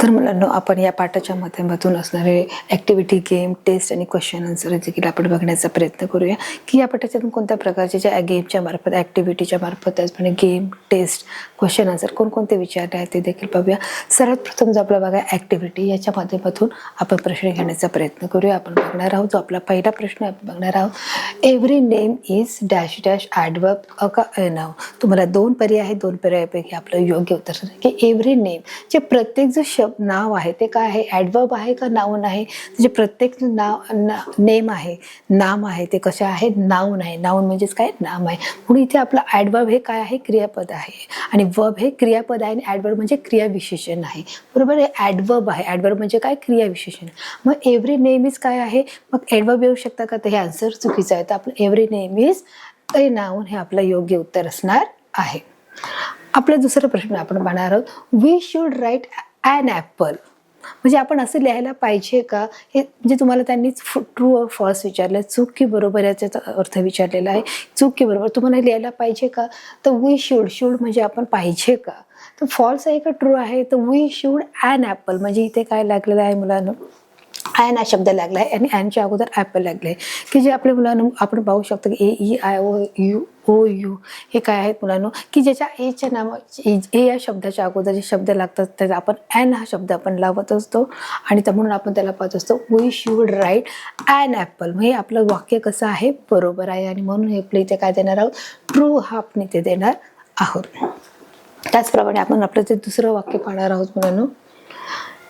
तर मुलांनो, आपण या पाठाच्या माध्यमातून असणारे ॲक्टिव्हिटी, गेम, टेस्ट आणि क्वेश्चन आन्सर देखील आपण बघण्याचा प्रयत्न करूया की या पाठाच्यातून कोणत्या प्रकारचे ज्या गेमच्या मार्फत, ॲक्टिव्हिटीच्या मार्फत, त्याचप्रमाणे गेम, टेस्ट, क्वेश्चन आन्सर कोणकोणते विचारले आहेत ते देखील पाहूया. सर्वात प्रथम जो आपला बघा ॲक्टिव्हिटी, याच्या माध्यमातून आपण प्रश्न घेण्याचा प्रयत्न करूया. आपण बघणार आहोत, जो आपला पहिला प्रश्न आपण बघणार आहोत, every name is dash dash adverb a नाव. तुम्हाला दोन पर्याय आहेत, दोन पर्यायापैकी आपलं योग्य उत्तर की एव्हरी नेम, जे प्रत्येक जो नाव आहे ते काय आहे, ॲडवर्ब आहे का नाऊन आहे. जे प्रत्येक नेम आहे, नाम आहे, ते कसे आहे, नाऊन आहे. नाऊन म्हणजेच काय, नाम आहे. म्हणून इथे आपला ॲडवर्ब हे काय आहे, क्रियापद आहे आणि वर्ब हे क्रियापद आहे आणि ॲडवर्ब म्हणजे क्रियाविशेषण आहे. बरोबर आहे, ॲडवर्ब आहे. ॲडवर्ब म्हणजे काय, क्रियाविशेषण. मग एव्हरी नेम इज काय आहे, मग ॲडवर्ब येऊ शकतं का, तर हे आन्सर चुकीचं आहे. तर आपलं every name is a noun हे आपलं योग्य उत्तर असणार आहे. आपला दुसरा प्रश्न आपण पाहणार आहोत, we should write an apple. म्हणजे आपण असं लिहायला पाहिजे का, हे म्हणजे तुम्हाला त्यांनी ट्रू और फॉल्स विचारलं, चूक की बरोबर याचा अर्थ विचारलेला आहे. चूक की बरोबर तुम्हाला लिहायला पाहिजे का, तर वी शुड, शुड म्हणजे आपण पाहिजे का, तर फॉल्स आहे का ट्रू आहे, तर वी शुड ॲन ॲपल. म्हणजे इथे काय लागलेलं आहे मुलांना, ॲन हा शब्द लागला आहे आणि ॲनच्या अगोदर ॲपल लागले आहे, की जे आपल्या मुलांना आपण पाहू शकतो की AEIOU हे काय आहेत मुलांना, की ज्याच्या एच्या ए या शब्दाच्या अगोदर जे शब्द लागतात त्याचा आपण ॲन हा शब्द आपण लावत असतो आणि म्हणून आपण त्याला पाहत असतो we should write an apple. हे आपलं वाक्य कसं आहे, बरोबर आहे आणि म्हणून हे आपलं इथे काय देणार आहोत, ट्रू हा आपण इथे देणार आहोत. त्याचप्रमाणे आपण आपलं ते दुसरं वाक्य पाहणार आहोत मुलांना,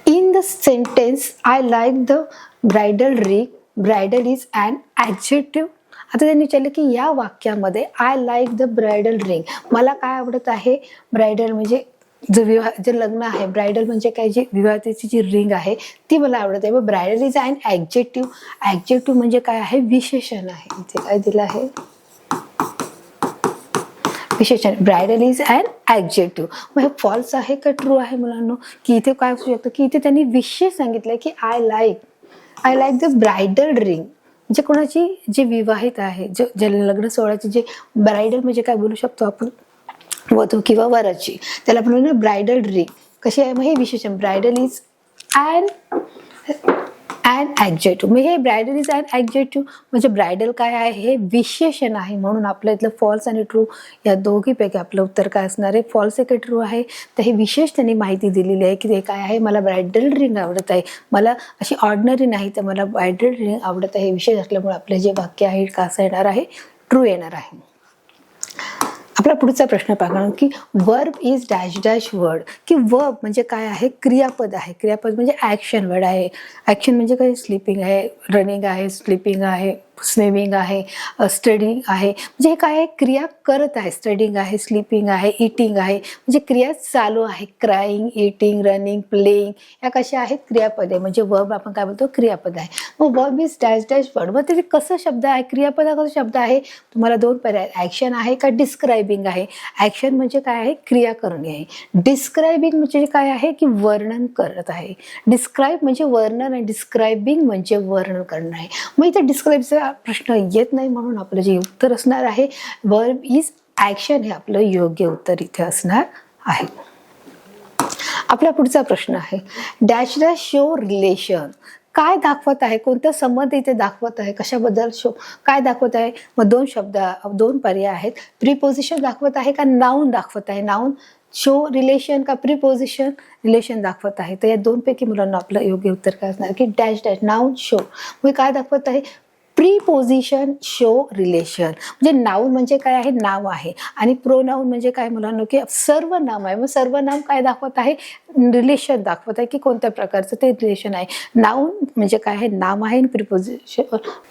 in the sentence I like the bridal ring, bridal is an adjective. आता त्यांनी विचारलं की या वाक्यामध्ये I like the bridal ring, मला काय आवडत आहे, ब्रायडल म्हणजे जे लग्न आहे, ब्रायडल म्हणजे काय, जी विवाहाची जी रिंग आहे ती मला आवडत आहे. मग bridal is an adjective, adjective म्हणजे काय आहे, विशेषण आहे. इथे काय दिलं आहे, विशेषण. Bridal is an adjective. मग हे फॉल्स आहे का ट्रू आहे मुलांना, की इथे काय असू शकतं, की इथे त्यांनी विशेष सांगितलं की I like the bridal ring, म्हणजे कोणाची, जे विवाहित आहे, जे लग्न सोहळ्याची, जे ब्रायडल म्हणजे काय बोलू शकतो आपण, वधू किंवा वराची, त्याला आपण म्हणून ब्रायडल रिंग कशी आहे. मग हे विशेषण, ब्रायडल इज ॲन ॲडजेक्टिव्ह. मग हे ब्रायडल इज ॲन ॲडजेक्टिव्ह म्हणजे ब्रायडल काय आहे, हे विशेषण आहे. म्हणून आपलं इथलं फॉल्स आणि ट्रू या दोघीपैकी आपलं उत्तर काय असणार आहे, फॉल्स आहे का ट्रू आहे, तर हे विशेष त्यांनी माहिती दिलेली आहे की ते काय आहे, मला ब्रायडल रिंग आवडत आहे, मला अशी ऑर्डिनरी नाही तर मला ब्रायडल रिंग आवडत आहे. हे विशेष असल्यामुळे आपलं जे वाक्य आहे कसं येणार आहे, ट्रू येणार आहे. आपला पुढचा प्रश्न पाहणार की verb is dash dash word, की वर्ब म्हणजे काय आहे, क्रियापद आहे. क्रियापद म्हणजे ॲक्शन वर्ड आहे. ॲक्शन म्हणजे काय, स्लीपिंग आहे, रनिंग आहे, स्लीपिंग आहे, स्विमिंग आहे, स्टडिंग आहे. म्हणजे हे काय आहे, क्रिया करत आहे. स्टडिंग आहे, स्लीपिंग आहे, इटिंग आहे, म्हणजे क्रिया चालू आहे. क्राईंग, इटिंग, रनिंग, प्लेइंग या कशा आहेत, क्रियापद आहे. म्हणजे वर्ब आपण काय बोलतो, क्रियापद आहे. मग verb is dash dash word, मग ते कसं शब्द आहे, क्रियापद हा कसा शब्द आहे, तुम्हाला दोन पर्याय, ॲक्शन आहे का डिस्क्रायबिंग आहे. ॲक्शन म्हणजे काय आहे, क्रिया करणे आहे. डिस्क्रायबिंग म्हणजे काय आहे, की वर्णन करत आहे. डिस्क्राईब म्हणजे वर्णन आणि डिस्क्रायबिंग म्हणजे वर्णन करणं आहे. मग इथे डिस्क्राईबचा प्रश्न येत नाही, म्हणून आपलं जे उत्तर असणार आहे वर्ब इज ॲक्शन हे आपलं योग्य उत्तर इथे असणार आहे. आपला पुढचा प्रश्न आहे, डॅश डॅश शो रिलेशन, काय दाखवत आहे, कोणता संबंध इथे दाखवत आहे, कशाबद्दल शो काय दाखवत आहे. मग दोन पर्याय आहेत, प्रीपोजिशन दाखवत आहे का नाऊन दाखवत आहे. नाऊन शो रिलेशन का प्रीपोजिशन रिलेशन दाखवत आहे. तर या दोनपैकी मुलांना आपलं योग्य उत्तर काय असणार की डॅश डॅश नाऊन शो. मग काय दाखवत आहे, प्रीपोजिशन शो रिलेशन. म्हणजे नाऊन म्हणजे काय आहे, नाव आहे आणि प्रोनाऊन म्हणजे काय मुलांना, की सर्वनाम आहे. मग सर्वनाम काय दाखवत आहे, रिलेशन दाखवत आहे की कोणत्या प्रकारचं ते रिलेशन आहे. नाऊन म्हणजे काय आहे, नाम आहे आणि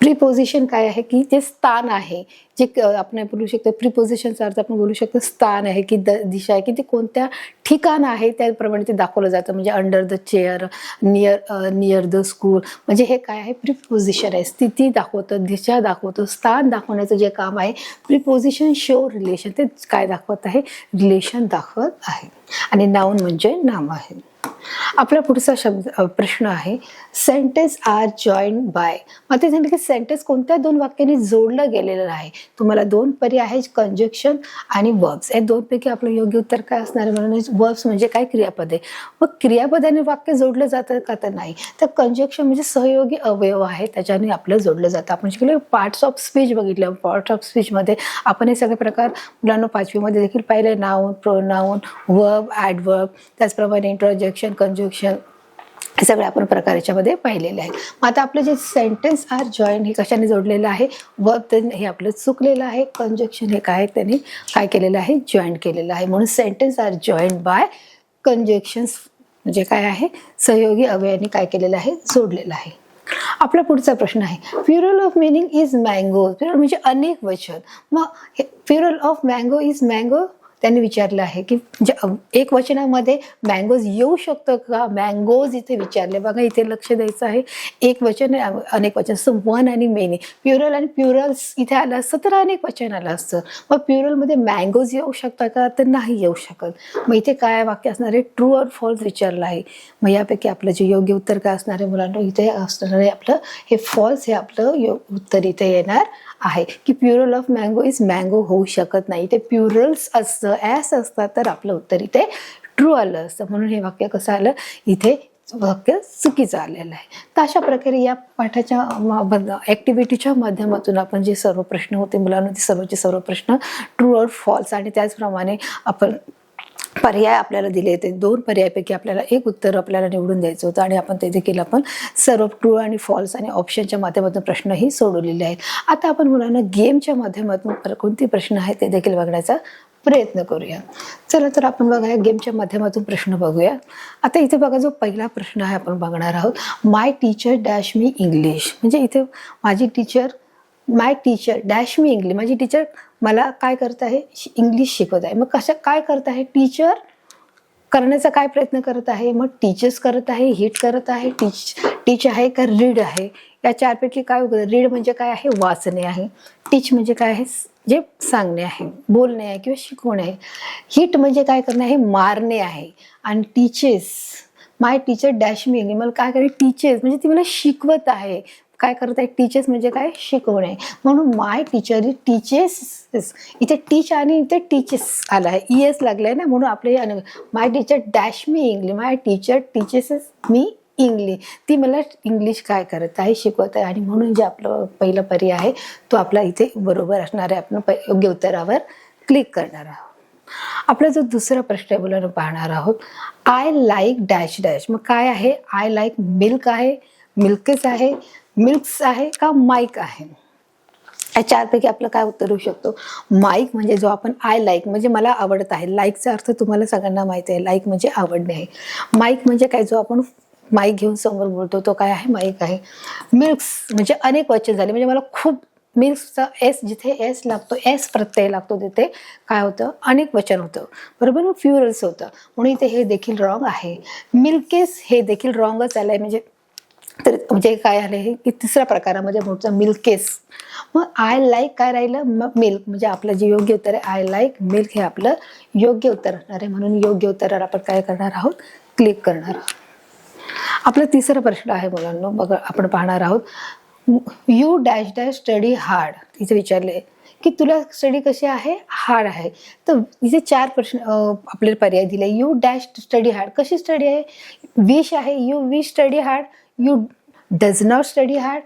प्रीपोजिशन काय आहे, की ते स्थान आहे. जे आपण बोलू शकतो प्रीपोजिशनचा अर्थ आपण बोलू शकतो स्थान आहे, की दिशा आहे, की ते कोणत्या ठिकाण आहे त्याप्रमाणे ते दाखवलं जातं. म्हणजे under the chair, near the school, म्हणजे हे काय आहे, प्रीपोजिशन आहे. स्थिती दाखवतं, दिशा दाखवतं, स्थान दाखवण्याचं जे काम आहे प्रीपोजिशन शो रिलेशन, ते काय दाखवत आहे, रिलेशन दाखवत आहे. आणि नाऊन म्हणजे नाम आहे. आपला पुढचा प्रश्न आहे, सेंटेन्स आर जॉईंड बाय. मग ते सांगितलं की सेंटेन्स कोणत्या दोन वाक्यांनी जोडलं गेलेलं आहे. तुम्हाला दोन पर्याय आहेत, कंजक्शन आणि वर्ब्स. या दोनपैकी आपलं योग्य उत्तर काय असणार आहे? म्हणून वर्ब्स म्हणजे काय? क्रियापद आहे. मग क्रियापदाने वाक्य जोडलं जातं का? तर नाही. तर कंजक्शन म्हणजे सहयोगी अवयव आहे, त्याच्याने आपलं जोडलं जातं. आपण शिकलो पार्ट्स ऑफ स्पीच बघितलं. पार्ट्स ऑफ स्पीचमध्ये आपण हे सगळे प्रकार मुलांना 5वीमध्ये देखील पाहिले. नाउन, प्रोनाउन, वर्ब, ॲडवर्ब, त्याचप्रमाणे इंटरजेक्शन, कंजक्शन, हे सगळे आपण प्रकार याच्यामध्ये पाहिलेले आहेत. मग आता आपलं जे सेंटेन्स आर जॉईन हे कशाने जोडलेलं आहे? वर्ब तर हे आपलं चुकलेलं आहे. कंजक्शन हे काय त्यांनी काय केलेलं आहे? जॉईन केलेलं आहे. म्हणून सेंटेन्स आर जॉईन बाय कंजक्शन्स म्हणजे काय आहे? सहयोगी अवयवांनी काय केलेलं आहे? जोडलेलं आहे. आपला पुढचा प्रश्न आहे, plural of meaning is mango. Plural म्हणजे अनेक वचन. मग plural of mango is mango त्यांनी विचारलं आहे की म्हणजे एक वचनामध्ये मँगोज येऊ शकतं का? मँगोज इथे विचारले. बघा इथे लक्ष द्यायचं आहे. एक वचन अनेक वचन असतं, वन आणि मेनी. प्युरल आणि प्युरल्स इथे आलं असतं तर अनेक वचन आलं असतं. मग प्युरलमध्ये मँगोज येऊ शकतात का? तर नाही येऊ शकत. मग इथे काय वाक्य असणार आहे? ट्रू और फॉल्स विचारलं आहे. मग यापैकी आपलं जे योग्य उत्तर काय असणार आहे मुलांना? इथे असणार आहे आपलं हे फॉल्स हे आपलं उत्तर इथे येणार आहे की plural of mango is mango होऊ शकत नाही. ते प्युरल्स असतं, ॲस असतात तर आपलं उत्तर इथे ट्रू आलं असतं. म्हणून हे वाक्य कसं आलं? इथे वाक्य चुकीचं आलेलं आहे. तर अशा प्रकारे या पाठाच्या ॲक्टिव्हिटीच्या माध्यमातून आपण जे सर्व प्रश्न होते मुलांना, ते सर्वचे सर्व प्रश्न ट्रू और फॉल्स आणि त्याचप्रमाणे आपण पर्याय आपल्याला दिले. ते दोन पर्यायापैकी आपल्याला एक उत्तर आपल्याला निवडून द्यायचं होतं आणि आपण ते देखील आपण सर्व ट्रू आणि फॉल्स आणि ऑप्शनच्या माध्यमातून प्रश्नही सोडवलेले आहेत. आता आपण मुलांना गेमच्या माध्यमातून कोणते प्रश्न आहेत ते देखील बघण्याचा प्रयत्न करूया. चला तर आपण बघा गेमच्या माध्यमातून प्रश्न बघूया. आता इथे बघा जो पहिला प्रश्न आहे आपण बघणार आहोत, माय टीचर डॅश मी इंग्लिश. म्हणजे इथे माझी टीचर, माय टीचर डॅश मी इंग्लिश, माझी टीचर मला काय करत आहे? इंग्लिश शिकवत आहे. मग कशा काय करत आहे? टीचर करण्याचा काय प्रयत्न करत आहे? मग टीचर्स करत आहे, हिट करत आहे, टीच आहे का रीड आहे? या चारपैकी काय होतं? रीड म्हणजे काय आहे? वाचणे आहे. टीच म्हणजे काय आहे? जे सांगणे आहे, बोलणे आहे किंवा शिकवणे आहे. हिट म्हणजे काय करणे आहे? मारणे आहे. आणि टीचेस, माय टीचर डॅश मी इंग्लिश, मला काय करे? टीचर्स म्हणजे ती मला शिकवत आहे. काय करत आहे? टीचर्स म्हणजे काय? शिकवणे. म्हणून माय टीचर टीचेस, इथे टीच आणि इथे टीचेस आला आहे, ES लागलाय ना, म्हणून आपले माय टीचर डॅश मी इंग्लिश, माय टीचर टीचेस मी इंग्लिश, ती मला इंग्लिश काय करत आहे? शिकवत आहे. आणि म्हणून जे आपलं पहिला पर्याय आहे तो आपला इथे बरोबर असणार आहे. आपण योग्य उत्तरावर क्लिक करणार आहोत. आपला जो दुसरा प्रश्न आहे मुलांना पाहणार आहोत, आय लाईक डॅश डॅश. मग काय आहे? आय लाईक मिल्क आहे, मिल्कच आहे, मिल्क्स आहे का माईक आहे? या चारपैकी आपलं काय उत्तर होऊ शकतो? माईक म्हणजे जो आपण आय लाईक म्हणजे मला आवडत आहे. लाईकचा अर्थ तुम्हाला सगळ्यांना माहिती आहे. लाईक म्हणजे आवडणे आहे. माईक म्हणजे काय? जो आपण माईक घेऊन समोर बोलतो तो काय आहे? माईक आहे. मिल्क्स म्हणजे अनेक वचन झाले, म्हणजे मला खूप, मिल्क्सचा एस जिथे एस लागतो, एस प्रत्यय लागतो तिथे काय होतं? अनेक वचन होतं, बरोबर. मग फ्युरल्स होतं, म्हणून इथे हे देखील रॉंग आहे. मिल्केस हे देखील रॉंगच आलंय. म्हणजे काय आलं हे की तिसऱ्या प्रकारामध्ये मोठं मिल्केस. मग आय लाईक काय राहिलं? मग मिल्क म्हणजे आपलं जे योग्य उत्तर आहे आय लाईक मिल्क हे आपलं योग्य उत्तर असणार आहे. म्हणून योग्य उत्तरावर आपण काय करणार आहोत? क्लिक करणार आहोत. आपला तिसरा प्रश्न आहे मुलांना, बघा आपण पाहणार आहोत, you dash dash study hard. तिथे विचारले की तुला स्टडी कशी आहे? हार्ड आहे. तर इथे चार प्रश्न आपल्याला पर्याय दिले. यू डॅश स्टडी हार्ड, कशी स्टडी आहे? विश आहे, you wish study hard, you does not study hard,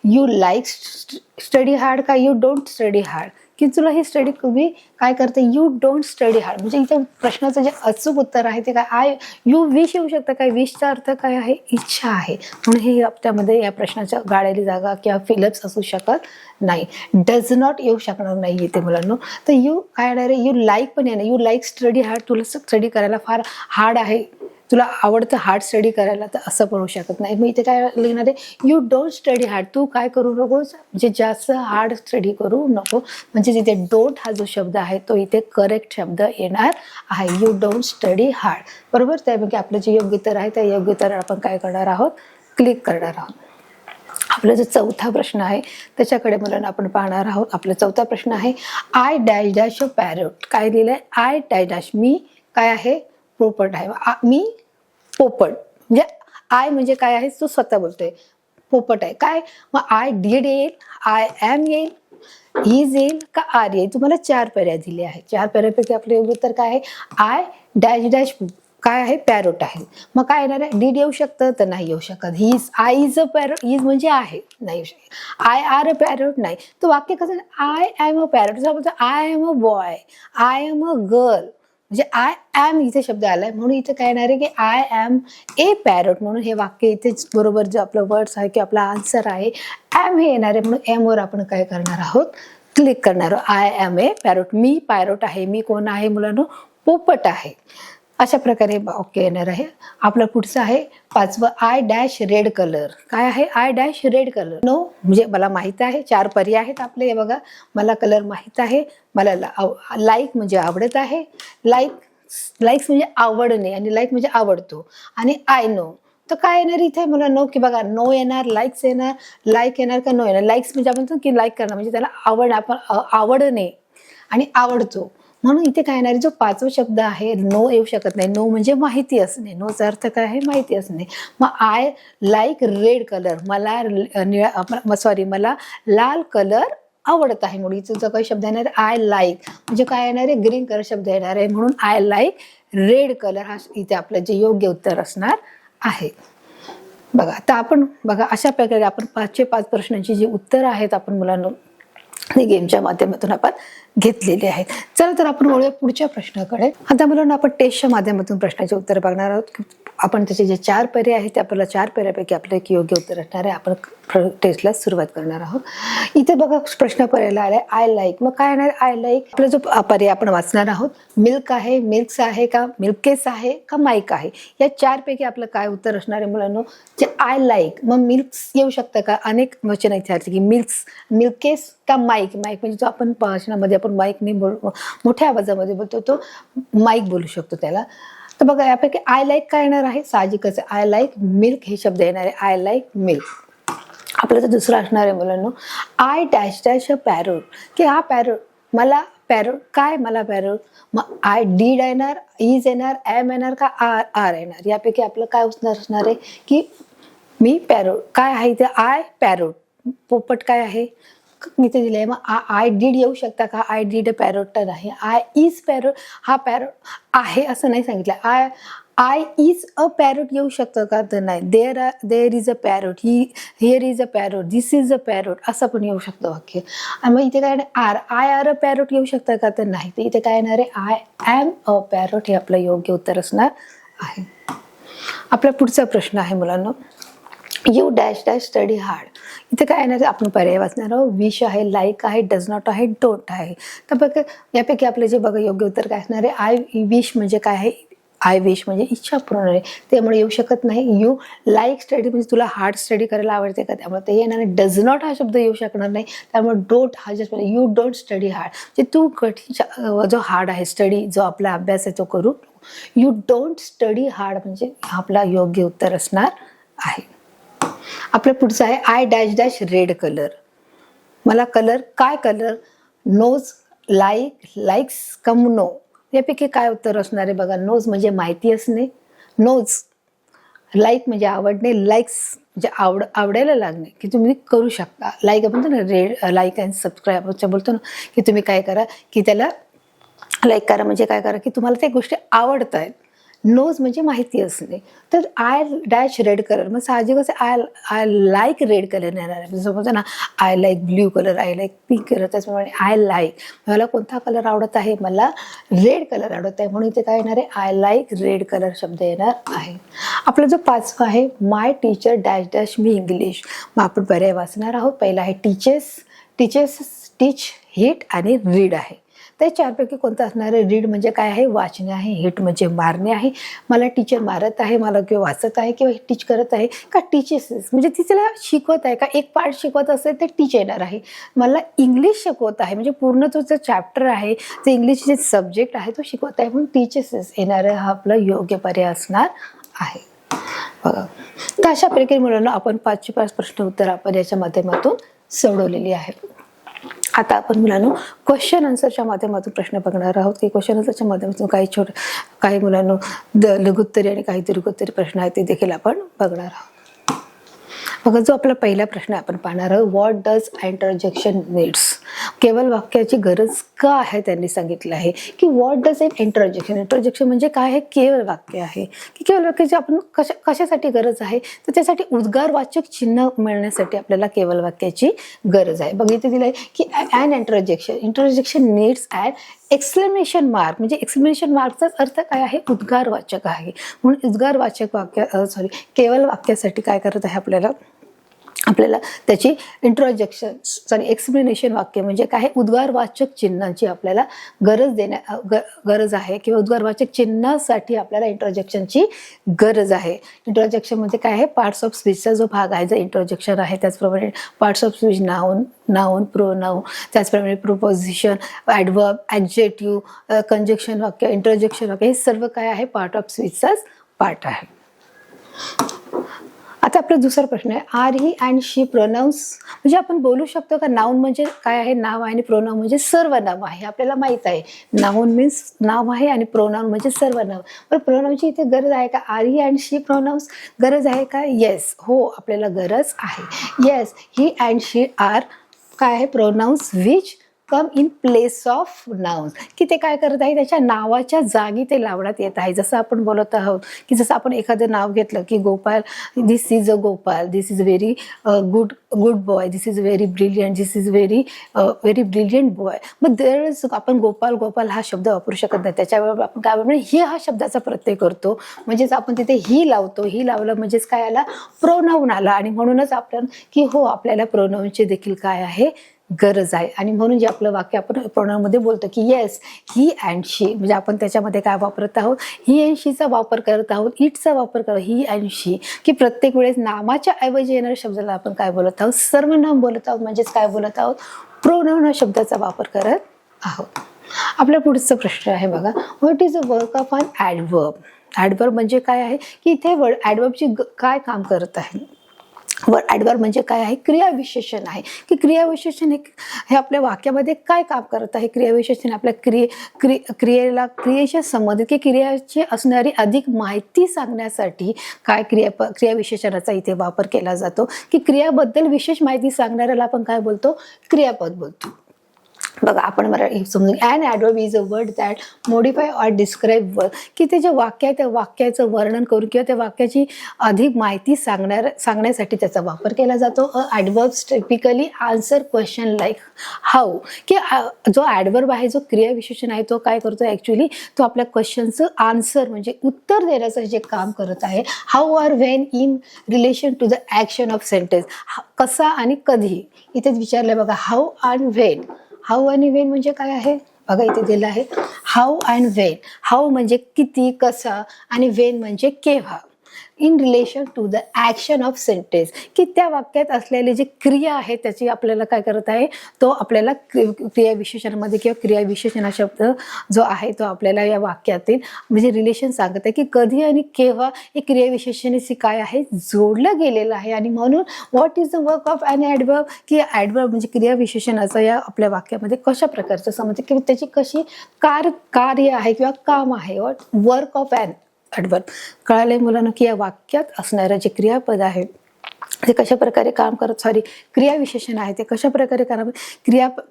you like study hard का यू डोंट स्टडी हार्ड? की तुला ही स्टडी तुम्ही काय करते? You don't study hard. म्हणजे इथे प्रश्नाचं जे अचूक उत्तर आहे ते काय? यू विश येऊ शकतं काय? विशचा अर्थ काय आहे? इच्छा आहे. म्हणून हे त्यामध्ये या प्रश्नाच्या गाळलेली जागा किंवा फिलअप्स असू शकत नाही. डज नॉट येऊ शकणार नाही इथे मुलांना. तर यू काय येणार आहे? यू लाईक पण येणार. यू लाईक स्टडी हार्ड, तुला स्टडी करायला फार हार्ड आहे, तुला आवडतं हार्ड स्टडी करायला, तर असं पण होऊ शकत नाही. मग इथे काय लिहिणार आहे? यू डोंट स्टडी हार्ड, तू काय करू नकोस? म्हणजे जास्त हार्ड स्टडी करू नको. म्हणजे तिथे डोंट हा जो शब्द आहे तो इथे करेक्ट शब्द येणार आहे. यू डोंट स्टडी हार्ड, बरोबर. त्यापैकी आपलं जे योग्य उत्तर आहे त्या योग्य उत्तरावर आपण काय करणार आहोत? क्लिक करणार आहोत. आपला जो चौथा प्रश्न आहे त्याच्याकडे मुलांना आपण पाहणार आहोत. आपला चौथा प्रश्न आहे, I dash dash a parrot. काय लिहिलंय? आय डॅश डॅश, मी काय आहे? पोपट आहे. मी पोपट. म्हणजे आय म्हणजे काय आहे, तो स्वतः बोलतोय पोपट आहे काय. मग आय डीड येईल, आय एम येईल, इज येईल का आर येईल. तुम्हाला 4 पर्याय दिले आहेत. 4 पर्यायापैकी आपलं योग्य उत्तर काय आहे, आय डॅश डॅश काय आहे, पॅरोट आहे. मग काय येणार आहे, डीड येऊ शकतं तर नाही येऊ शकत. He I is a parrot, is म्हणजे आहे, नाही येऊ शकत. आय आर अ पॅरोट नाही. तो वाक्य कसं, I am a parrot, I am a boy, I am a girl, म्हणजे आय एम इथे शब्द आलाय म्हणून इथे काय येणार आहे की आय एम ए पॅरोट. म्हणून हे वाक्य इथेच बरोबर जे आपलं वर्ड्स आहे की आपला आन्सर आहे एम हे येणार आहे. म्हणून एम वर आपण काय करणार आहोत, क्लिक करणार आहोत. आय एम ए पॅरोट, मी पॅरोट आहे. मी कोण आहे मुलांनो, पोपट आहे. अशा प्रकारे वाक्य येणार आहे. आपलं पुढचं आहे 5वं, आय डॅश रेड कलर. काय आहे, I dash red colour. No म्हणजे मला माहित आहे, 4 पर्याय आहेत आपले. हे बघा, मला कलर माहित आहे, मला लाईक म्हणजे आवडत आहे, लाईक्स म्हणजे आवडणे, आणि लाईक म्हणजे आवडतो, आणि आय नो. तर काय येणार इथे मला नो, की बघा नो येणार, लाईक्स येणार, लाईक येणार का नो येणार. लाईक्स म्हणजे आपण म्हणतो की लाईक करणं म्हणजे त्याला आवडणे आणि आवडतो. म्हणून इथे काय येणार, जो 5वा शब्द आहे नो येऊ शकत नाही. नो म्हणजे माहिती असणे, नोचा अर्थ काय आहे, माहिती असणे. मग आय लाईक रेड कलर, मला लाल कलर आवडत आहे. म्हणून इथे जो काही शब्द येणार आहे आय लाईक म्हणजे काय येणार आहे, ग्रीन कलर शब्द येणार आहे. म्हणून आय लाईक रेड कलर हा इथे आपलं जे योग्य उत्तर असणार आहे. बघा आता आपण बघा अशा प्रकारे आपण 5चे 5 प्रश्नांची जी उत्तर आहेत आपण मुलांना गेमच्या माध्यमातून आपण घेतलेले आहेत. चला तर आपण वळूया पुढच्या प्रश्नाकडे. आता मुलांना आपण टेस्टच्या माध्यमातून प्रश्नाचे उत्तर बघणार आहोत. आपण त्याचे जे 4 पर्याय आहेत ते आपल्याला 4 पर्यायापैकी आपलं एक योग्य उत्तर असणार आहे. आपण टेस्टला सुरुवात करणार आहोत. इथे बघा प्रश्न पर्यायला आलाय आय लाईक. मग काय येणार, आय लाईक आपला जो पर्याय आपण वाचणार आहोत, मिल्क आहे, मिल्क्स आहे का, मिल्केस आहे का, माईक आहे. या 4 पैकी आपलं काय उत्तर असणार आहे मुलांनो, जे आय लाईक. मग मिल्क्स येऊ शकतं का, अनेक वचन इथे की मिल्क्स, मिल्केस का माईक. माईक म्हणजे जो आपण भाषणामध्ये आपण माईकने मोठ्या आवाजामध्ये बोलतो तो माईक बोलू शकतो त्याला. तर बघा यापैकी आय लाईक काय येणार आहे, साहजिकच आय लाईक मिल्क हे शब्द येणार आहे, आय लाईक मिल्क. आपलं तर दुसरं असणार आहे मुलांनो, I dash dash a parrot, की हा पॅरोट मला पॅरोट काय, मला पॅरोट. मग आय डीड येणार, इज येणार, एम येणार का आर येणार. यापैकी आपलं काय असणार आहे की मी पॅरोट काय आहे इथे, आय पॅरोट, पोपट काय आहे इथे दिलंय. मग आय डीड येऊ शकता का, आय डीड अ पॅरोट तर नाही. आय इज पॅरोट, हा पॅरोट आहे असं नाही सांगितलं. आय इज अ पॅरोट येऊ शकतं का, तर नाही. There is a parrot, here is a parrot, this is a parrot असं पण येऊ शकतं वाक्य. आणि मग इथे काय आय आर अ पॅरोट येऊ शकतं का, तर नाही. तर इथे काय येणार आहे, आय एम अ पॅरोट हे आपलं योग्य उत्तर असणार आहे. आपला पुढचा प्रश्न आहे मुलांना, you dash dash study hard. इथे काय येणार, आपण पर्याय वाचणार आहोत. विश आहे, लाईक आहे, डज नॉट आहे, डोंट आहे. तर बघा यापैकी आपलं जे बघा योग्य उत्तर काय असणार आहे, आय विश म्हणजे काय आहे, आय विश म्हणजे इच्छा पूर्ण आहे, त्यामुळे येऊ शकत नाही. यू लाईक स्टडी म्हणजे तुला हार्ड स्टडी करायला आवडते का, त्यामुळे ते येणार नाही. डज नॉट हा शब्द येऊ शकणार नाही, त्यामुळे डोंट हा just you don't study hard म्हणजे तू कठीण जो हार्ड आहे स्टडी जो आपला अभ्यास आहे तो करू. यू डोंट स्टडी हार्ड म्हणजे आपला योग्य उत्तर असणार आहे. आपलं पुढचं आहे I dash dash red colour. मला कलर काय, कलर नोज, लाईक्स कम नो. यापैकी काय उत्तर असणार आहे बघा. नोज म्हणजे माहिती असणे, नोज लाईक म्हणजे आवडणे, लाईक्स म्हणजे आवडायला लागणे की तुम्ही करू शकता. लाईक आपण ना रेड लाईक अँड सबस्क्राईब बोलतो ना, की तुम्ही काय करा की त्याला लाईक करा म्हणजे काय करा की तुम्हाला त्या गोष्टी आवडत आहेत. नोज म्हणजे माहिती असणे. तर आय डॅश रेड कलर मग साहजिकच आय लाईक रेड कलर येणार आहे. समजा ना I like blue colour, I like pink colour, त्याचप्रमाणे आय लाईक मला कोणता कलर आवडत आहे, मला रेड कलर आवडत आहे, म्हणून इथे काय येणार आहे, आय लाईक रेड कलर शब्द येणार आहे. आपला जो 5वा आहे माय टीचर डॅश डॅश मी इंग्लिश. मग आपण पर्याय वाचणार आहोत. पहिला आहे टीचर्स, टीच, हिट आणि रीड आहे. ते 4 पैकी कोणतं असणार आहे, रीड म्हणजे काय आहे, वाचणे आहे, हिट म्हणजे मारणे आहे. मला टीचर मारत आहे, मला किंवा वाचत आहे किंवा टीच करत आहे का, टीचेस म्हणजे ती तिला शिकवत आहे का, एक पार्ट शिकवत असेल तर टीच येणार आहे. मला इंग्लिश शिकवत आहे म्हणजे पूर्ण तो जो चॅप्टर आहे जे इंग्लिश जे सब्जेक्ट आहे तो शिकवत आहे म्हणून टीचेस येणार आहे. हा आपला योग्य पर्याय असणार आहे. बघा तर अशा प्रकारे मुलांना आपण 5चे 5 प्रश्न उत्तर आपण याच्या माध्यमातून सोडवलेली आहे. आता आपण मुलांनो क्वेश्चन आन्सरच्या माध्यमातून प्रश्न बघणार आहोत की क्वेश्चन आन्सरच्या माध्यमातून काही मुलांनो लघुत्तरी आणि काही दीर्घोत्तरी प्रश्न आहेत ते देखील आपण बघणार आहोत. बघा, जो आपला पहिला प्रश्न आपण पाहणार आहोत, व्हॉट डज इंटरजेक्शन नीड्स. केवळ वाक्याची गरज का आहे त्यांनी सांगितलं आहे की व्हॉट डज इंटरजेक्शन. इंटरजेक्शन म्हणजे काय आहे? केवळ वाक्य आहे की केवळ वाक्याची आपण कशासाठी गरज आहे तर त्यासाठी उद्गारवाचक चिन्ह मिळण्यासाठी आपल्याला केवळ वाक्याची गरज आहे. बघा इथे दिलं आहे की an interjection needs an exclamation mark. म्हणजे एक्सक्लेमेशन मार्कचाच अर्थ काय आहे? उद्गारवाचक आहे. म्हणून उद्गारवाचक केवळ वाक्यासाठी काय करत आहे आपल्याला त्याची एक्सप्लेनेशन वाक्य म्हणजे काय? उद्गारवाचक चिन्हांची आपल्याला गरज आहे किंवा उद्गारवाचक चिन्हासाठी आपल्याला इंटरजेक्शनची गरज आहे. इंटरजेक्शन म्हणजे काय आहे? पार्ट्स ऑफ स्पीचचा जो भाग आहे, जो इंटरजेक्शन आहे, त्याचप्रमाणे parts of speech noun pronoun, त्याचप्रमाणे प्रोपोजिशन, ॲडवर्ब, ॲडजेक्टिव्ह, कंजक्शन वाक्य, इंटरजेक्शन वाक्य, हे सर्व काय आहे? पार्ट ऑफ स्पीचचाच पार्ट आहे. आता आपला दुसरा प्रश्न आहे, are he and she pronouns. म्हणजे आपण बोलू शकतो का नाउन म्हणजे काय आहे? नाव आहे आणि प्रोनाउन म्हणजे सर्वनाम आहे. आपल्याला माहित आहे नाउन मीन्स नाव आहे आणि प्रोनाउन म्हणजे सर्वनाम. पण प्रोनाउनची इथे गरज आहे का? Are he and she pronouns गरज आहे का? येस, हो, आपल्याला गरज आहे. Yes, he and she are काय आहे? Pronouns which come in place of nouns. की ते काय करत आहे? त्याच्या नावाच्या जागी ते लावण्यात येत आहे. जसं आपण बोलत आहोत की जसं आपण एखादं नाव घेतलं की Gopal, this is a Gopal, this is very good boy, this is very brilliant, this is very brilliant boy. मग दरवेळेस आपण गोपाल हा शब्द वापरू शकत नाही. त्याच्यावर आपण काय म्हणजे ही हा शब्दाचा प्रत्यय करतो. म्हणजेच आपण तिथे ही लावतो. ही लावलं म्हणजेच काय आला? प्रोनाउन आला. आणि म्हणूनच आपण की हो, आपल्याला प्रोनाउनची देखील काय आहे? गरज आहे. आणि म्हणून जे आपलं वाक्य आपण प्रोनाउनमध्ये बोलतो की येस, ही अँड शी, म्हणजे आपण त्याच्यामध्ये काय वापरत आहोत? ही अँड शीचा वापर करत आहोत, इटचा वापर करत, ही अँड शी. की प्रत्येक वेळेस नामाच्या ऐवजी येणाऱ्या शब्दाला आपण काय बोलत आहोत? सर्वनाम बोलत आहोत. म्हणजेच काय बोलत आहोत? प्रोनाउन हा शब्दाचा वापर करत आहोत. आपल्या पुढचा प्रश्न आहे बघा, what is a work of an adverb. Adverb म्हणजे काय आहे की इथे ॲडवर्बची काय काम करत आहे? ॲडवर्ब म्हणजे काय आहे? क्रियाविशेषण आहे. की क्रियाविशेषण हे आपल्या वाक्यामध्ये काय काम करत आहे? क्रियाविशेषण आपल्या क्रियेच्या संबंधित की क्रियाची असणारी अधिक माहिती सांगण्यासाठी काय क्रियाविशेषणाचा इथे वापर केला जातो. की क्रियाबद्दल विशेष माहिती सांगणाऱ्याला आपण काय बोलतो? क्रियापद बोलतो. बघा, आपण मराठी समजून, an adverb is a word that modify or describe word. की ते जे वाक्य आहे त्या वाक्याचं वर्णन करून किंवा त्या वाक्याची अधिक माहिती सांगण्यासाठी त्याचा वापर केला जातो. Adverbs typically answer question like how. की जो ॲडवर्ब आहे, जो क्रियाविशेषण आहे, तो काय करतो? ॲक्च्युली तो आपल्या क्वेश्चनचं आन्सर म्हणजे उत्तर देण्याचं जे काम करत आहे. How are when in relation to the action of sentence. कसा आणि कधी इथेच विचारलं बघा. How and when. हाऊ आणि व्हेन म्हणजे काय आहे? बघा इथे दिलं आहे हाऊ अँड व्हेन. हाऊ म्हणजे किती, कसा, आणि व्हेन म्हणजे केव्हा. In relation to the action of sentence. की त्या वाक्यात असलेली जी क्रिया आहे त्याची आपल्याला काय करत आहे? तो आपल्याला क्रियाविशेषणामध्ये किंवा क्रियाविशेषण हा शब्द जो आहे तो आपल्याला या वाक्यातील म्हणजे रिलेशन सांगत आहे की कधी आणि केव्हा हे क्रियाविशेषणाशी काय आहे? जोडलं गेलेलं आहे. आणि म्हणून what is the work of an adverb. की ॲडवर्ब म्हणजे क्रियाविशेषणाचा या आपल्या वाक्यामध्ये कशा प्रकारचं समजते किंवा त्याची कशी कार्य आहे किंवा काम आहे. Work of an adverb. कळालंय मुलांना की या वाक्यात असणारं जे क्रियापद आहे ते कशा प्रकारे काम करत क्रियाविशेषण आहे ते कशा प्रकारे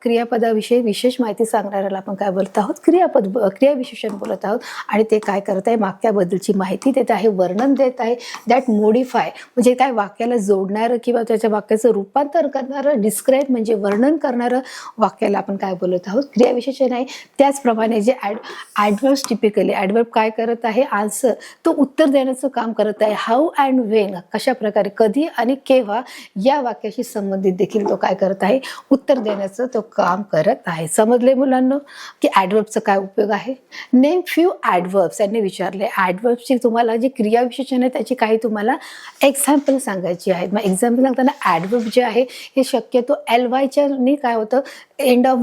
क्रियापदाविषयी विशेष माहिती सांगणाऱ्याला आपण काय बोलत आहोत? क्रियाविशेषण बोलत आहोत. आणि ते काय करत आहे? वाक्याबद्दलची माहिती देत आहे, वर्णन देत आहे. दॅट मोडिफाय म्हणजे काय? वाक्याला जोडणारं किंवा त्याच्या वाक्याचं रूपांतर करणारं, डिस्क्राईब म्हणजे वर्णन करणारं वाक्याला आपण काय बोलत आहोत? क्रियाविशेषण आहे. त्याचप्रमाणे जे ॲडवर्ब्स टिपिकली ॲडवर्ब काय करत आहे? आन्सर, तो उत्तर देण्याचं काम करत आहे. हाऊ अँड व्हेन कशा प्रकारे, कधी आणि केव्हा या वाक्याशी संबंधित देखील तो काय करत आहे? उत्तर देण्याचं तो काम करत आहे. समजले मुलांना की ॲडवर्बचा काय उपयोग आहे? नेम फ्यू ॲडवर्ब्स यांनी विचारले. ॲडवर्बची तुम्हाला जी क्रियाविशेषण आहे त्याची काही तुम्हाला एक्झाम्पल सांगायची आहेत. मग एक्झाम्पल सांगताना ॲडवर्ब जे आहे हे शक्यतो LYच्या काय होतं? एंड ऑफ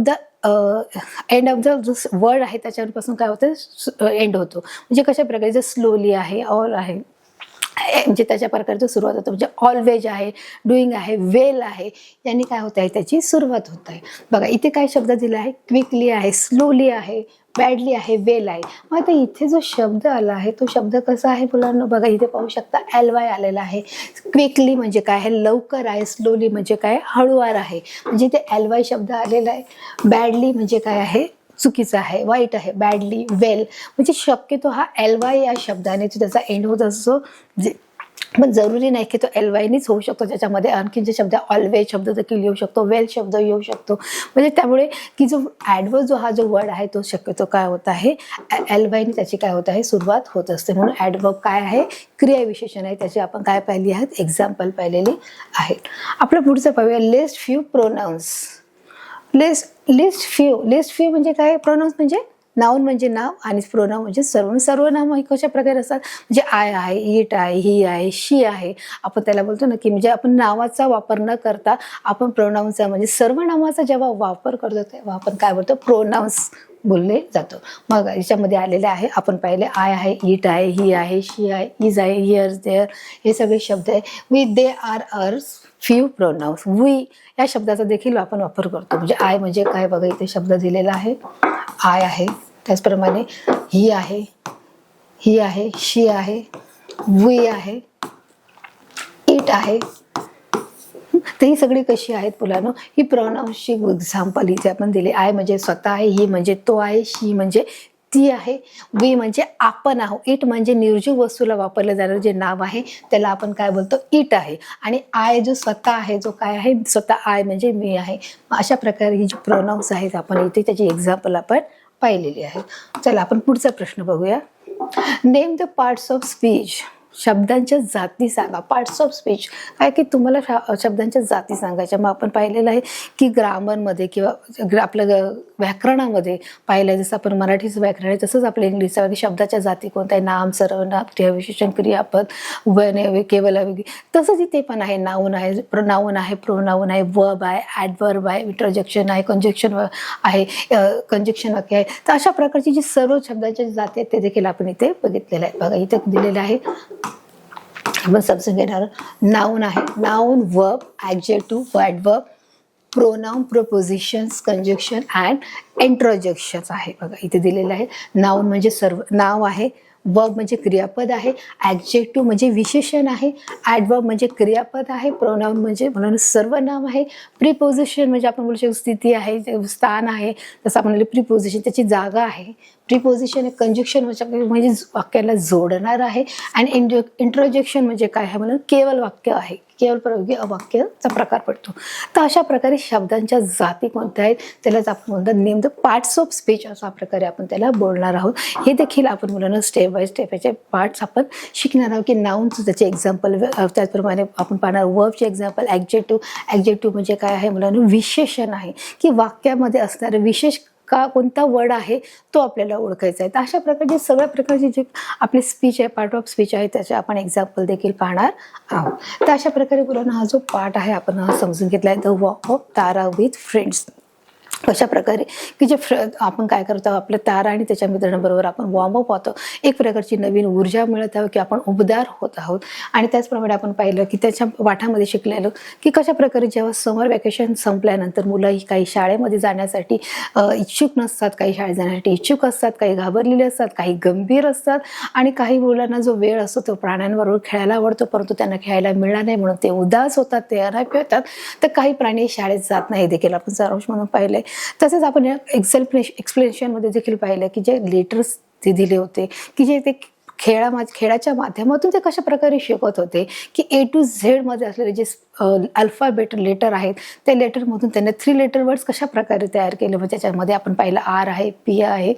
द जो वर्ड आहे त्याच्यापासून काय होतं? एंड होतो. म्हणजे कशा प्रकारे? जे स्लोली आहे, ऑल आहे, म्हणजे त्याच्या प्रकारची सुरुवात होतं. म्हणजे ऑलवेज आहे, डुईंग आहे, वेल आहे, यांनी काय होत आहे त्याची सुरुवात होत आहे. बघा इथे काय शब्द दिला आहे, क्विकली आहे, स्लोली आहे, बॅडली आहे, वेल आहे. मग आता इथे जो शब्द आला आहे तो शब्द कसा आहे मुलांना, बघा इथे पाहू शकता LY आलेला आहे. क्विकली म्हणजे काय आहे, लवकर आहे. स्लोली म्हणजे काय, हळूवार आहे. म्हणजे इथे LY शब्द आलेला आहे. बॅडली म्हणजे काय आहे, चुकीचं आहे, वाईट आहे. बॅडली, वेल म्हणजे शक्यतो हा LY या शब्दाने त्याचा एंड होत असतो. पण जरुरी नाही की तो LYनीच होऊ शकतो. त्याच्यामध्ये आणखीन जे शब्द ऑलवेज शब्द देखील येऊ शकतो, वेल शब्द येऊ शकतो. म्हणजे त्यामुळे की जो ॲडवर्ब हा जो वर्ड आहे तो शक्यतो काय होत आहे, LYनी त्याची काय होत आहे, सुरुवात होत असते. म्हणून ॲडवर्ब काय आहे, क्रियाविशेषण आहे. त्याची आपण काय पाहिली आहेत, एक्झाम्पल पाहिलेली आहेत. आपलं पुढचं पाहूया, list few pronounce. List few म्हणजे काय, प्रोनाउन्स म्हणजे नाउन म्हणजे नाव आणि प्रोनाउन म्हणजे सर्वनाम कशा प्रकारे असतात, म्हणजे आय आहे, इट आहे, ही आहे, शी आहे. आपण त्याला बोलतो ना की म्हणजे आपण नावाचा वापर न करता आपण प्रोनाउन्सचा म्हणजे सर्वनामाचा जेव्हा वापर करतो तेव्हा आपण काय बोलतो, प्रोनाउन्स बोलले जातो. मग याच्यामध्ये आलेले आहे, आपण पाहिले आय आहे, इट आहे, ही आहे, शी आहे, इज आहे, हिअर्स, देअर, हे सगळे शब्द आहे. We, they, are, ours, few pronouns. We या शब्दाचा देखील आपण वापर करतो. म्हणजे आय म्हणजे काय, बघा इथे शब्द दिलेला आहे, आय आहे. त्याचप्रमाणे ही आहे, शी आहे, वी आहे, इट आहे. तर ही सगळी कशी आहेत मुलांनो, ही प्रोनाउन्सची एक्झाम्पल इथे आपण दिली. आय म्हणजे स्वतः आहे, ही म्हणजे तो आहे, शी म्हणजे ती आहे, वी म्हणजे आपण आहोत, इट म्हणजे निर्जीव वस्तूला वापरलं जाणारं जे नाव आहे त्याला आपण काय बोलतो, इट आहे. आणि आय जो स्वतः आहे, जो काय आहे, स्वतः आय म्हणजे मी आहे. अशा प्रकारे ही जी प्रोनाउन्स आहेत आपण इथे त्याची एक्झाम्पल आपण पाहिलेली आहे. चला आपण पुढचा प्रश्न बघूया. Name the parts of speech. शब्दांच्या जाती सांगा. पार्ट्स ऑफ स्पीच काय की तुम्हाला शब्दांच्या जाती सांगायच्या. मग आपण पाहिलेलं आहे की ग्रामरमध्ये किंवा आपलं व्याकरणामध्ये पाहिलं आहे, जसं आपण मराठीचं व्याकरण आहे तसंच आपलं इंग्लिशचं शब्दाच्या जाती कोणत्या आहे, नाम, सर्वनाम, क्रियाविशेषण, क्रियापद, उभयनिर्वय, केवलाविधी. तसंच इथे पण आहे, नाऊन आहे, प्रोनाऊन आहे, वर्ब आहे, ॲडवर्ब आहे, इंटरजेक्शन आहे, कंजक्शन आहे, कंजक्शन वाक्य आहे. तर अशा प्रकारची जी सर्व शब्दांच्या जाती आहेत ते देखील आपण इथे बघितलेलं आहे. बघा इथे दिलेलं आहे, आपण समजून घेणार. नाउन आहे, noun, verb, adjective, adverb, pronoun, prepositions, conjunction and interjections आहे. बघा इथे दिलेलं आहे. नाउन म्हणजे सर्व नाव आहे, वर्ब म्हणजे क्रियापद आहे, ॲडजेक्टिव्ह म्हणजे विशेषण आहे, ॲडवर्ब म्हणजे क्रियापद आहे, प्रोनाउन म्हणजे म्हणून सर्वनाम आहे, प्रिपोजिशन म्हणजे आपण बोलू शकतो स्थिती आहे, स्थान आहे. जसं आपण प्रिपोजिशन त्याची जागा आहे. प्रिपोजिशन कंजक्शन म्हणजे वाक्याला जोडणार आहे. आणि इंटरजेक्शन म्हणजे काय आहे, म्हणून केवळ वाक्य आहे, केवळ प्रयोगी अवाक्याचा प्रकार पडतो. तर अशा प्रकारे शब्दांच्या जाती कोणत्या आहेत त्यालाच आपण म्हणतो name the parts of speech, अशा प्रकारे आपण त्याला बोलणार आहोत. हे देखील आपण मुलांना स्टेप बाय स्टेप याचे पार्ट्स आपण शिकणार आहोत की नाउनचं त्याचे एक्झाम्पल, त्याचप्रमाणे आपण पाहणार वर्बचे एक्झाम्पल, ॲडजेक्टिव्ह म्हणजे काय आहे मुलांना, विशेषण आहे की वाक्यामध्ये असणारं विशेष का कोणता वर्ड आहे तो आपल्याला ओळखायचा आहे. तर अशा प्रकारचे सगळ्या प्रकारचे जे आपले स्पीच आहे, पार्ट ऑफ स्पीच आहे, त्याचे आपण एक्झाम्पल देखील पाहणार आहोत. तर अशा प्रकारे मुलांना हा जो पार्ट आहे आपण हा समजून घेतला आहे, the walk of Tara with friends. अशा प्रकारे की जे आपण काय करतो, आपल्या तारा आणि त्याच्या मित्रांबरोबर आपण वॉर्मअप होतो, एक प्रकारची नवीन ऊर्जा मिळत आहोत की आपण उबदार होत आहोत. आणि त्याचप्रमाणे आपण पाहिलं की त्याच्या वाटामध्ये शिकलेलं की कशा प्रकारे जेव्हा समर वॅकेशन संपल्यानंतर मुलं ही काही शाळेमध्ये जाण्यासाठी इच्छुक नसतात, काही शाळेत जाण्यासाठी इच्छुक असतात, काही घाबरलेले असतात, काही गंभीर असतात. आणि काही मुलांना जो वेळ असतो तो प्राण्यांबरोबर खेळायला आवडतो, परंतु त्यांना खेळायला मिळणार नाही म्हणून ते उदास होतात, ते अनापी होतात. तर काही प्राणी शाळेत जात नाही देखील आपण सारांश म्हणून पाहिलंय. तसेच आपण या एक्सप्लेनेशनमध्ये देखील पाहिलं की जे लेटर्स ते दिले होते की जे ते खेळाच्या माध्यमातून ते कशा प्रकारे शिकवत होते की A to Z मध्ये असलेले जे अल्फाबेट लेटर आहेत त्या लेटरमधून त्यांनी 3 लेटर वर्ड्स कशा प्रकारे तयार केले. मग त्याच्यामध्ये आपण पाहिलं R आहे, P आहे,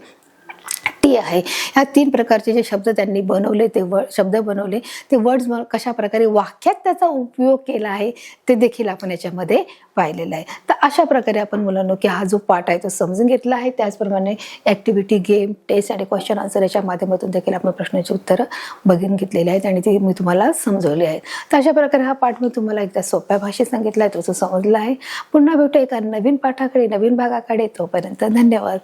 T आहे. ह्या 3 प्रकारचे जे शब्द त्यांनी बनवले, ते शब्द बनवले, ते वर्ड्स कशा प्रकारे वाक्यात त्याचा उपयोग केला आहे ते देखील आपण याच्यामध्ये पाहिलेलं आहे. तर अशा प्रकारे आपण मुलांनो की हा जो पाठ आहे तो समजून घेतला आहे. त्याचप्रमाणे ॲक्टिव्हिटी, गेम, टेस्ट आणि क्वेश्चन आन्सर याच्या माध्यमातून देखील आपण प्रश्नाची उत्तरं बघून घेतलेली आहेत आणि ती मी तुम्हाला समजवली आहेत. तर अशा प्रकारे हा पाठ मी तुम्हाला एकदा सोप्या भाषेत सांगितला आहे, तसं समजलं आहे. पुन्हा भेटू एका नवीन पाठाकडे, नवीन भागाकडे. तोपर्यंत धन्यवाद.